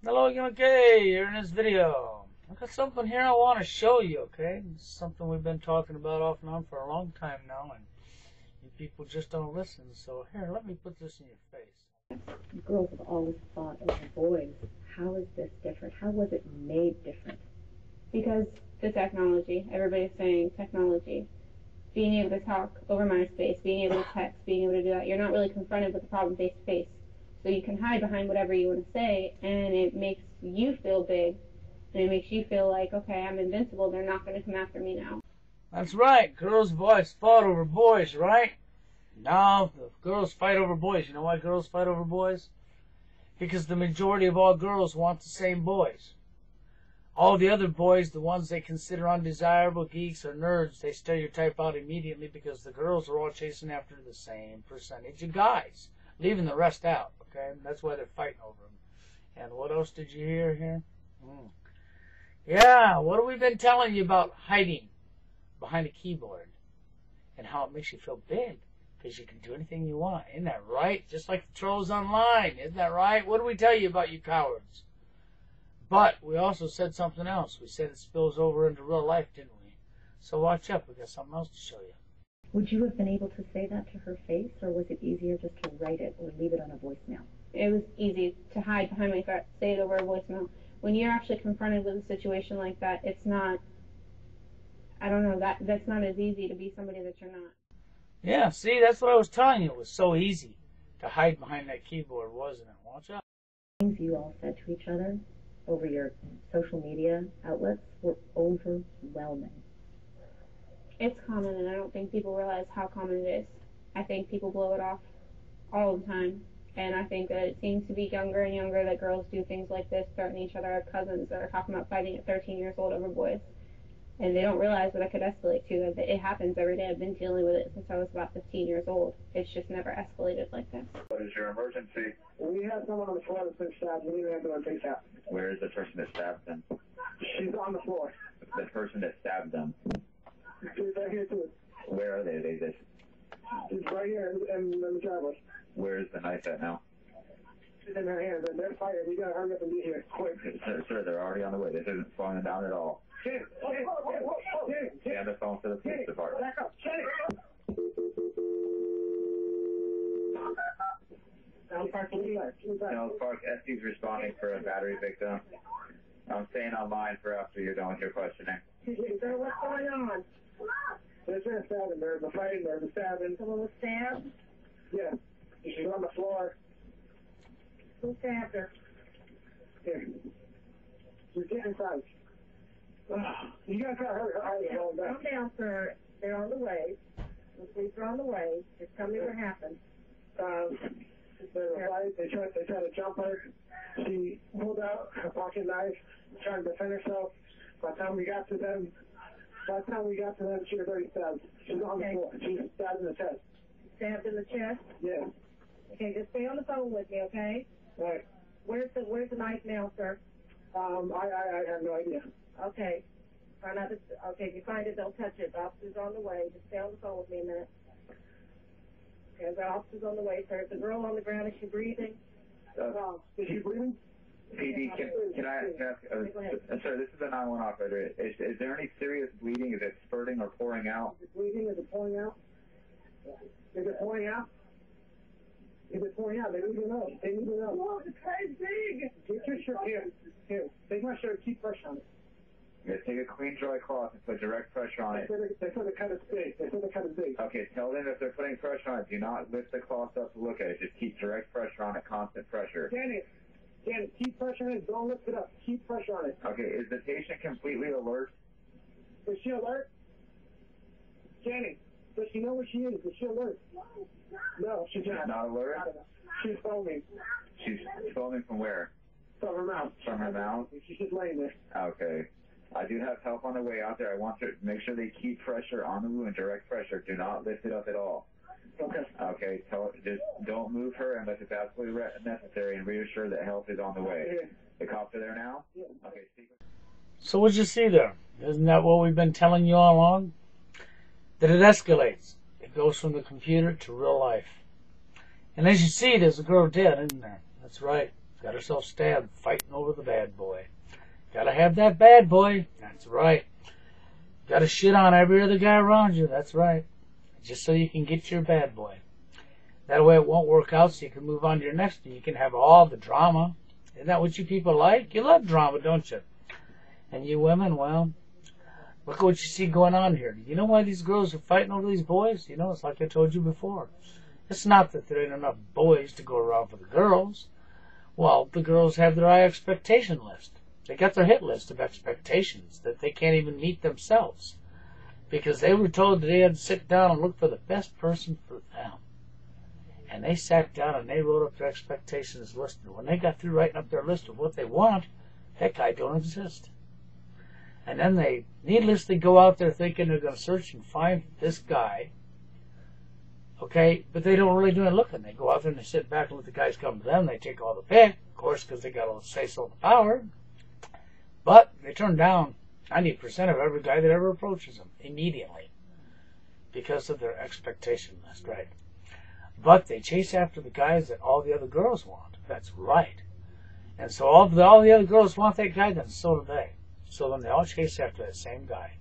Hello again, okay, here in this video. I got something here I want to show you, okay? It's something we've been talking about off and on for a long time now, and you people just don't listen. So here, let me put this in your face. Girls have always thought over boys. How is this different? How was it made different? Because the technology. Everybody's saying technology. Being able to talk over MySpace, being able to text, being able to do that. You're not really confronted with the problem face to face. So you can hide behind whatever you want to say, and it makes you feel big, and it makes you feel like, okay, I'm invincible, they're not going to come after me now. That's right, girls' boys fought over boys, right? Now, the girls fight over boys. You know why girls fight over boys? Because the majority of all girls want the same boys. All the other boys, the ones they consider undesirable, geeks or nerds, they stereotype out immediately because the girls are all chasing after the same percentage of guys, leaving the rest out, okay? That's why they're fighting over them. And what else did you hear here? Yeah, what have we been telling you about hiding behind a keyboard and how it makes you feel big because you can do anything you want. Isn't that right? Just like the trolls online. Isn't that right? What do we tell you about, you cowards? But we also said something else. We said it spills over into real life, didn't we? So watch out. We got something else to show you. Would you have been able to say that to her face, or was it easier just to write it or leave it on a voicemail? It was easy to hide behind my threat, say it over a voicemail. When you're actually confronted with a situation like that, it's not, I don't know, that's not as easy to be somebody that you're not. Yeah, see, that's what I was telling you. It was so easy to hide behind that keyboard, wasn't it? Watch out. Things you all said to each other over your social media outlets were overwhelming. It's common, and I don't think people realize how common it is. I think people blow it off all the time, and I think that it seems to be younger and younger that girls do things like this, threaten each other. I have cousins that are talking about fighting at 13 years old over boys, and they don't realize what it could escalate to. It happens every day. I've been dealing with it since I was about 15 years old. It's just never escalated like this. What is your emergency? We have someone on the floor that's been stabbed. We need an ambulance ASAP. Where is the person that stabbed them? She's on the floor. The person that stabbed them. She's right here too. Where are they? She's right here in the driveway. Where is the knife at now? She's in her hands, and they're fighting. We gotta hurry up and be here quick. Sir, they're already on the way. This isn't slowing them down at all. Stay on the phone for the police department. Back up. South Park, SD's responding for a battery victim. I'm staying online for after you're done with your questioning. Sir, what's going on? There's been a stabbing. There's a fighting. There's a stabbing. Someone was stabbed? Yeah. She's on the floor. Who stabbed her? Here. She's getting inside. You guys gotta hurry. Calm down, sir. They're on the way. The police are on the way. Just tell me what happened. They tried to jump her. She pulled out her pocket knife, trying to defend herself. By the time we got to them, she was already stabbed. She's on the floor. She was stabbed in the chest. Stabbed in the chest? Yeah. Okay, just stay on the phone with me, okay? Right. Where's the knife now, sir? I have no idea. Okay. Try not to. Okay, if you find it, don't touch it. The officer's on the way. Just stay on the phone with me a minute. Okay, the officer's on the way, sir. Is the girl on the ground? Is she breathing? Is she breathing? PD, can I ask, sir, this is a 911 operator. Is there any serious bleeding? Is it spurting or pouring out? Is it bleeding? Is it pouring out? Is it pouring out? Is it pouring out? They need to know. They need to know. Oh, it's big! Get your shirt here. Here. Take my shirt. Keep pressure on it. Yeah, take a clean, dry cloth and put direct pressure on it. They said the cut is big. They said the cut is big. Okay, tell them if they're putting pressure on it, do not lift the cloth up to look at it. Just keep direct pressure on it, constant pressure. Janet, keep pressure on it. Don't lift it up. Keep pressure on it. Okay, is the patient completely alert? Is she alert? Janet, does she know where she is? Is she alert? No, she's not. Not alert? She's foaming. She's foaming from where? From her mouth. From her mouth? She's just laying there. Okay. I do have help on the way out there. I want to make sure they keep pressure on the wound, direct pressure. Do not lift it up at all. Okay. Okay, just don't move her unless it's absolutely necessary, and reassure that help is on the way. The cops are there now? Yeah. Okay, speak. So what you see there? Isn't that what we've been telling you all along? That it escalates. It goes from the computer to real life. And as you see, there's a girl dead, isn't there? That's right. Got herself stabbed fighting over the bad boy. Gotta have that bad boy. That's right. Gotta shit on every other guy around you. That's right. Just so you can get your bad boy. That way it won't work out, so you can move on to your next one. You can have all the drama. Isn't that what you people like? You love drama, don't you? And you women, well, look at what you see going on here. You know why these girls are fighting over these boys? You know, it's like I told you before. It's not that there ain't enough boys to go around for the girls. Well, the girls have their high expectation list. They got their hit list of expectations that they can't even meet themselves. Because they were told that they had to sit down and look for the best person for them. And they sat down and they wrote up their expectations list. And when they got through writing up their list of what they want, that guy don't exist. And then they needlessly go out there thinking they're going to search and find this guy. Okay, but they don't really do any looking. They go out there and they sit back and let the guys come to them. They take all the pick, of course, because they got all the say-so and the power. But they turn down 90% of every guy that ever approaches them immediately because of their expectation list, right? But they chase after the guys that all the other girls want. That's right. And so all the other girls want that guy, then so do they. So then they all chase after that same guy.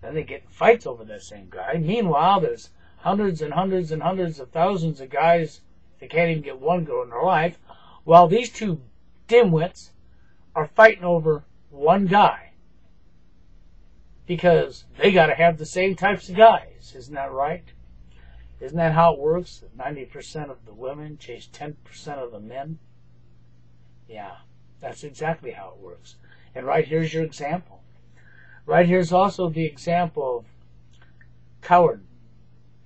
Then they get in fights over that same guy. Meanwhile, there's hundreds and hundreds and hundreds of thousands of guys that can't even get one girl in their life, while these two dimwits are fighting over one guy. Because they got to have the same types of guys. Isn't that right? Isn't that how it works? That 90% of the women chase 10% of the men? Yeah, that's exactly how it works. And right here's your example. Right here's also the example of coward.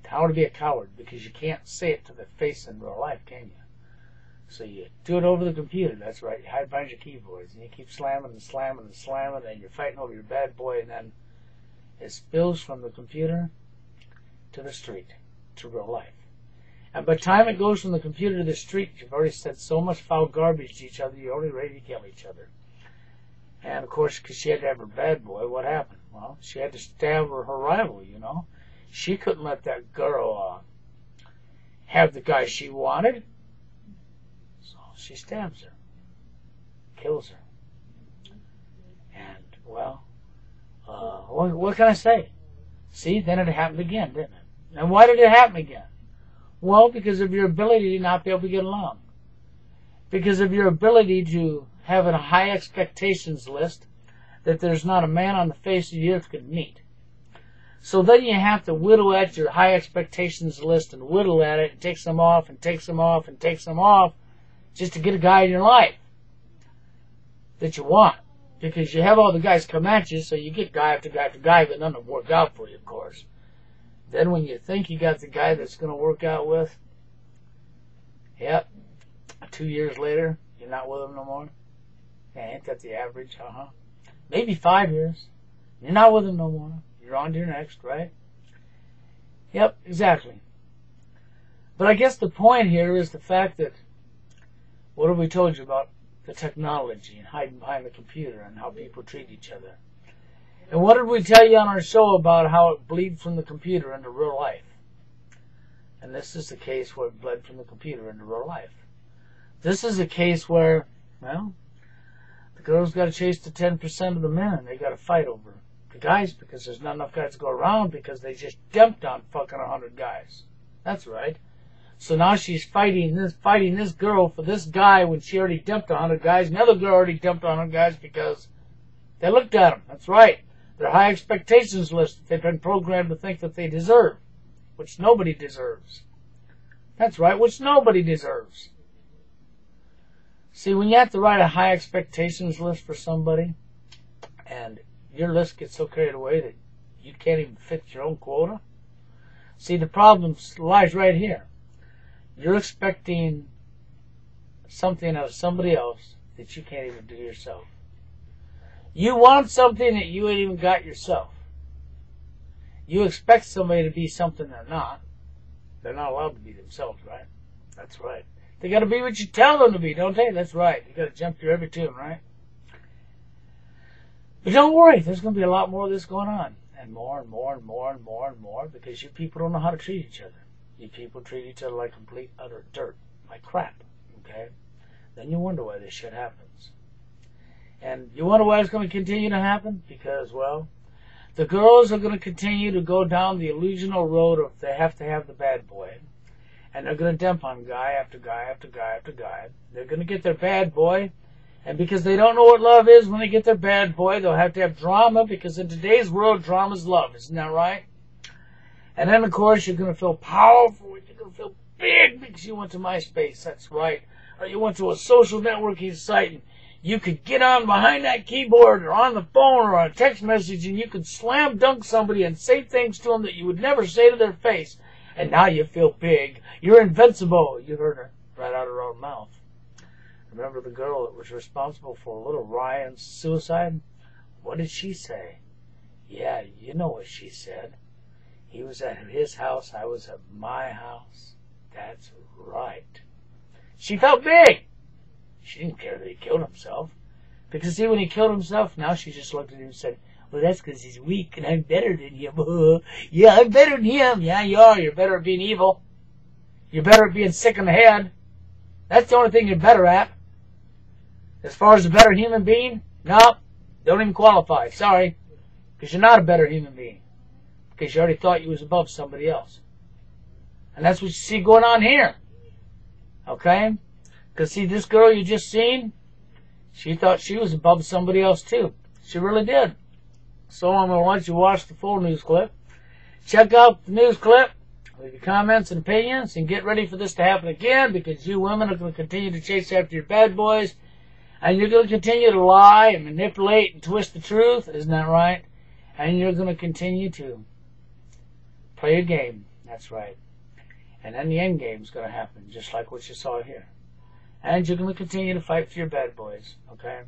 How to be a coward, because you can't say it to their face in real life, can you? So you do it over the computer. That's right. You hide behind your keyboards, and you keep slamming and slamming and slamming, and you're fighting over your bad boy, and then it spills from the computer to the street, to real life. And by the time it goes from the computer to the street, you've already said so much foul garbage to each other, you're already ready to kill each other. And, of course, because she had to have her bad boy, what happened? Well, she had to stab her rival, you know. She couldn't let that girl have the guy she wanted. So she stabs her. Kills her. And, well, what can I say? See, then it happened again, didn't it? And why did it happen again? Well, because of your ability to not be able to get along. Because of your ability to have a high expectations list that there's not a man on the face of the earth could meet. So then you have to whittle at your high expectations list and whittle at it and take some off and take some off and take some off just to get a guy in your life that you want. Because you have all the guys come at you, so you get guy after guy after guy, but none of them work out for you, of course. Then when you think you got the guy that's going to work out with, yep, 2 years later, you're not with him no more. Yeah, ain't that the average? Maybe 5 years. You're not with him no more. You're on to your next, right? Yep, exactly. But I guess the point here is the fact that, what have we told you about the technology and hiding behind the computer and how people treat each other? And what did we tell you on our show about how it bleeds from the computer into real life? And this is the case where it bled from the computer into real life. This is a case where, well, the girls got to chase the 10% of the men, and they got to fight over the guys because there's not enough guys to go around because they just dumped on fucking 100 guys. That's right. So now she's fighting this girl for this guy when she already dumped 100 guys. Another girl already dumped 100 guys because they looked at them. That's right. Their high expectations list they've been programmed to think that they deserve, which nobody deserves. That's right, which nobody deserves. See, when you have to write a high expectations list for somebody, and your list gets so carried away that you can't even fit your own quota, see, the problem lies right here. You're expecting something out of somebody else that you can't even do yourself. You want something that you ain't even got yourself. You expect somebody to be something they're not. They're not allowed to be themselves, right? That's right. They got to be what you tell them to be, don't they? That's right. You got to jump through every tune, right? But don't worry, there's going to be a lot more of this going on. And more and more and more and more and more, because you people don't know how to treat each other. You people treat each other like complete, utter dirt, like crap, okay? then you wonder why this shit happens. And you wonder why it's going to continue to happen? Because, well, the girls are going to continue to go down the illusional road of they have to have the bad boy. And they're going to dump on guy after guy after guy after guy. They're going to get their bad boy. And because they don't know what love is, when they get their bad boy, they'll have to have drama, because in today's world, drama's love. Isn't that right? And then, of course, you're going to feel powerful. You're going to feel big because you went to MySpace. That's right. Or you went to a social networking site, and you could get on behind that keyboard or on the phone or on a text message, and you could slam dunk somebody and say things to them that you would never say to their face. And now you feel big. You're invincible. You heard her right out of her own mouth. Remember the girl that was responsible for little Ryan's suicide? What did she say? Yeah, you know what she said. He was at his house, I was at my house. That's right. She felt big. She didn't care that he killed himself. Because see, when he killed himself, now she just looked at him and said, well, that's because he's weak and I'm better than him. Yeah, I'm better than him. Yeah, you are. You're better at being evil. You're better at being sick in the head. That's the only thing you're better at. As far as a better human being, no, don't even qualify. Sorry. Because you're not a better human being. Because you already thought you was above somebody else. And that's what you see going on here. Okay? Because see, this girl you just seen, she thought she was above somebody else too. She really did. So I'm going to let you watch the full news clip. Check out the news clip. Leave your comments and opinions. And get ready for this to happen again. Because you women are going to continue to chase after your bad boys. And you're going to continue to lie and manipulate and twist the truth. Isn't that right? And you're going to continue to play a game. That's right. And then the end game is going to happen, just like what you saw here. And you're going to continue to fight for your bad boys. Okay?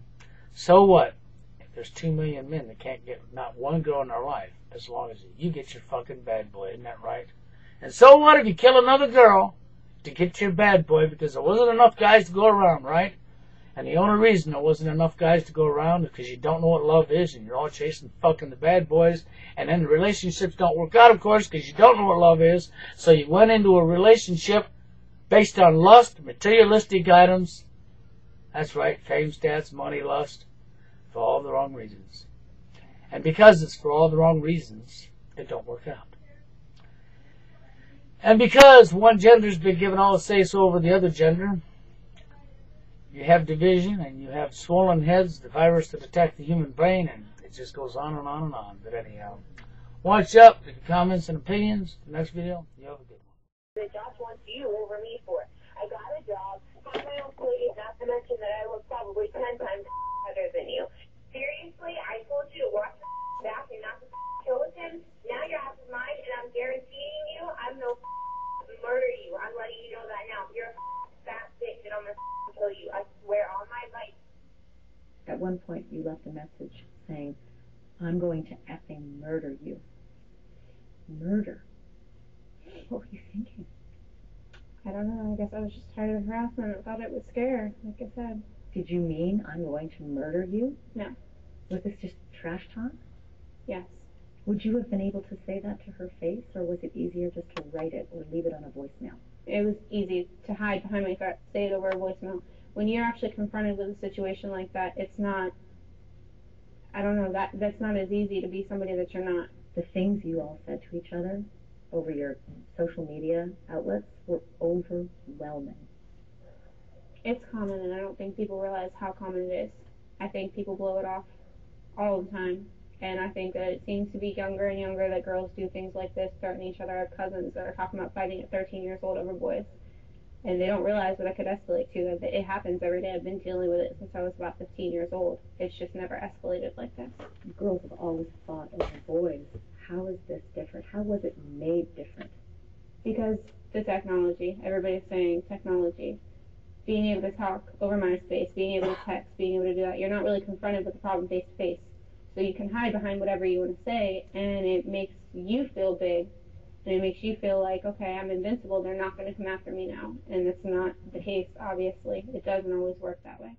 So what? There's 2 million men that can't get not one girl in their life as long as you get your fucking bad boy. Isn't that right? And so what if you kill another girl to get your bad boy because there wasn't enough guys to go around, right? And the only reason there wasn't enough guys to go around is because you don't know what love is and you're all chasing fucking the bad boys. And then the relationships don't work out, of course, because you don't know what love is. So you went into a relationship based on lust, materialistic items. That's right, fame, stats, money, lust. For all the wrong reasons. And because it's for all the wrong reasons, it don't work out. And because one gender's been given all the say-so over the other gender, you have division and you have swollen heads, the virus that attack the human brain, and it just goes on and on and on. But anyhow, watch up, leave your comments and opinions. The next video, you have a good one. The job wants you over me for it. I got a job, got my own place, not to mention that I look probably 10 times better than you. Seriously, I told you to watch the back and not to kill with him. Now your ass is mine, and I'm guaranteeing you I'm no murder you. I'm letting you know that now. You're a fat bitch, and I'm gonna kill you. I swear on my life. At one point, you left a message saying, I'm going to effing murder you. Murder? What were you thinking? I don't know. I guess I was just tired of harassment. I thought it would scare, like I said. Did you mean I'm going to murder you? No. Was this just trash talk? Yes. Would you have been able to say that to her face, or was it easier just to write it or leave it on a voicemail? It was easy to hide behind my threat, say it over a voicemail. When you're actually confronted with a situation like that, it's not, I don't know, that's not as easy to be somebody that you're not. The things you all said to each other over your social media outlets were overwhelming. It's common, and I don't think people realize how common it is. I think people blow it off all the time, and I think that it seems to be younger and younger that girls do things like this, threaten each other. I have cousins that are talking about fighting at 13 years old over boys, and they don't realize what it could escalate to. It happens every day. I've been dealing with it since I was about 15 years old. It's just never escalated like this. Girls have always fought over boys. How is this different? How was it made different? Because the technology, everybody's saying technology. Being able to talk over MySpace, being able to text, being able to do that. You're not really confronted with the problem face to face. So you can hide behind whatever you want to say, and it makes you feel big, and it makes you feel like, okay, I'm invincible, they're not going to come after me now. And that's not the case, obviously. It doesn't always work that way.